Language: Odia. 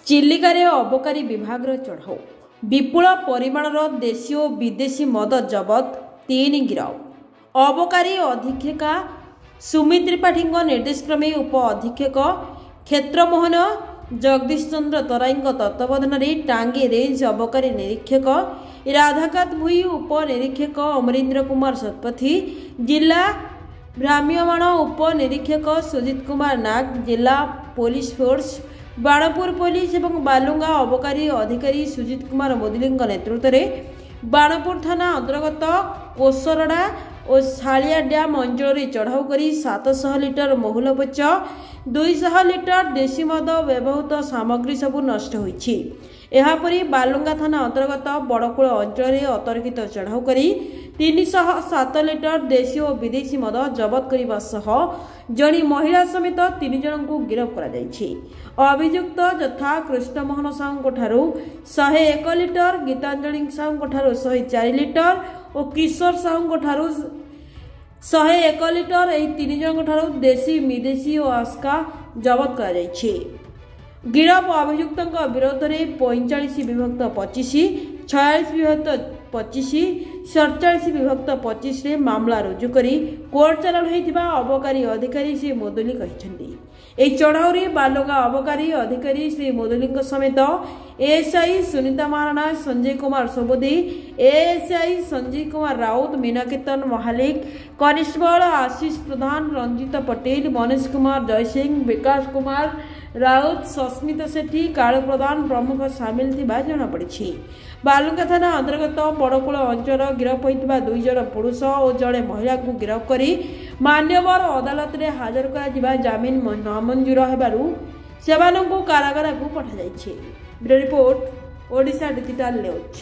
ଚିଲିକାରେ ଅବକାରୀ ବିଭାଗର ଚଢ଼ଉ, ବିପୁଳ ପରିମାଣର ଦେଶୀ ଓ ବିଦେଶୀ ମଦ ଜବତ, 3 ଗିରଫ। ଅବକାରୀ ଅଧୀକ୍ଷକା ସୁମିତ ତ୍ରିପାଠୀଙ୍କ ନିର୍ଦ୍ଦେଶକ୍ରମେ ଉପ ଅଧୀକ୍ଷକ କ୍ଷେତ୍ରମୋହନ ଜଗଦୀଶ ଚନ୍ଦ୍ର ତରାଇଙ୍କ ତତ୍ତ୍ୱାବଧାନରେ ଟାଙ୍ଗୀ ରେଞ୍ଜ ଅବକାରୀ ନିରୀକ୍ଷକ ରାଧାକାନ୍ତ ଭୋଇ, ଉପ ନିରୀକ୍ଷକ ଅମରେନ୍ଦ୍ର କୁମାର ଶତପଥୀ, ଜିଲ୍ଲା ଭ୍ରାମ୍ୟମାଣ ଉପ ନିରୀକ୍ଷକ ସୁଜିତ କୁମାର ନାଗ, ଜିଲ୍ଲା ପୋଲିସ ଫୋର୍ସ ବାଣପୁର ପୋଲିସ ଏବଂ ବାଲୁଙ୍ଗା ଅବକାରୀ ଅଧିକାରୀ ସୁଜିତ କୁମାର ମୋଦିଲିଙ୍କ ନେତୃତ୍ୱରେ ବାଣପୁର ଥାନା ଅନ୍ତର୍ଗତ କୋସରଡ଼ା ଓ ଶାଳିଆ ଡ୍ୟାମ୍ ଅଞ୍ଚଳରେ ଚଢ଼ାଉ କରି 700 ଲିଟର ମହୁଲ ବୋଚ, 200 ଲିଟର ଦେଶୀ ମଦ ବ୍ୟବହୃତ ସାମଗ୍ରୀ ସବୁ ନଷ୍ଟ ହୋଇଛି। ଏହାପରି ବାଲୁଙ୍ଗା ଥାନା ଅନ୍ତର୍ଗତ ବଡ଼କୂଳ ଅଞ୍ଚଳରେ ଅତର୍କିତ ଚଢ଼ାଉ କରି 307 ଲିଟର ଦେଶୀ ଓ ବିଦେଶୀ ମଦ ଜବତ କରିବା ସହ ଜଣେ ମହିଳା ସମେତ 3 ଜଣଙ୍କୁ ଗିରଫ କରାଯାଇଛି। ଅଭିଯୁକ୍ତ ଯଥା କୃଷ୍ଣମୋହନ ସାହୁଙ୍କ ଠାରୁ 101 ଲିଟର, ଗୀତାଞ୍ଜଳି ସାହୁଙ୍କ ଠାରୁ 104 ଲିଟର ଓ କିଶୋର ସାହୁଙ୍କ ଠାରୁ 101 ଲିଟର ଏହି 3 ଜଣଙ୍କ ଠାରୁ ଦେଶୀ ବିଦେଶୀ ଓ ଆସ୍କା ଜବତ କରାଯାଇଛି। ଗିରଫ ଅଭିଯୁକ୍ତଙ୍କ ବିରୋଧରେ 45 ବିଭକ୍ତ 25, 46 ବିଭକ୍ତ 25, 47 ବିଭକ୍ତ 25ରେ ମାମଲା ରୁଜୁ କରି କୋର୍ଟ ଚାଲାଣ ହୋଇଥିବା ଅବକାରୀ ଅଧିକାରୀ ଶ୍ରୀ ମୋଦୁଲି କହିଛନ୍ତି। ଏହି ଚଢ଼ାଉରେ ବାଲୁଙ୍ଗା ଅବକାରୀ ଅଧିକାରୀ ଶ୍ରୀ ମୋଦୁଲିଙ୍କ ସମେତ ASI Sunita Maharana, Sanjay Kumar Sobadi, ASI Sanjay Kumar Raut, Meenaketan Mahalik, constable Ashish Pradhan, Ranjit Patel, Manoj Kumar Jaysingh, Bikash Kumar Raut, Sasmita Sethi, Kalu Pradhan ପ୍ରମୁଖ ସାମିଲ ଥିବା ଜଣାପଡ଼ିଛି। ବାଲୁଙ୍ଗା ଥାନା ଅନ୍ତର୍ଗତ ବଡ଼କୂଳ ଅଞ୍ଚଳ ଗିରଫ ହୋଇଥିବା 2 ଜଣ ପୁରୁଷ ଓ ଜଣେ ମହିଳାଙ୍କୁ ଗିରଫ କରି ମାନ୍ୟବର ଅଦାଲତରେ ହାଜର କରାଯିବା ଜାମିନ ନାମଞ୍ଜୁର ହେବାରୁ ସେମାନଙ୍କୁ କାରାଗାରକୁ ପଠାଯାଇଛି। Report Odisha digital news.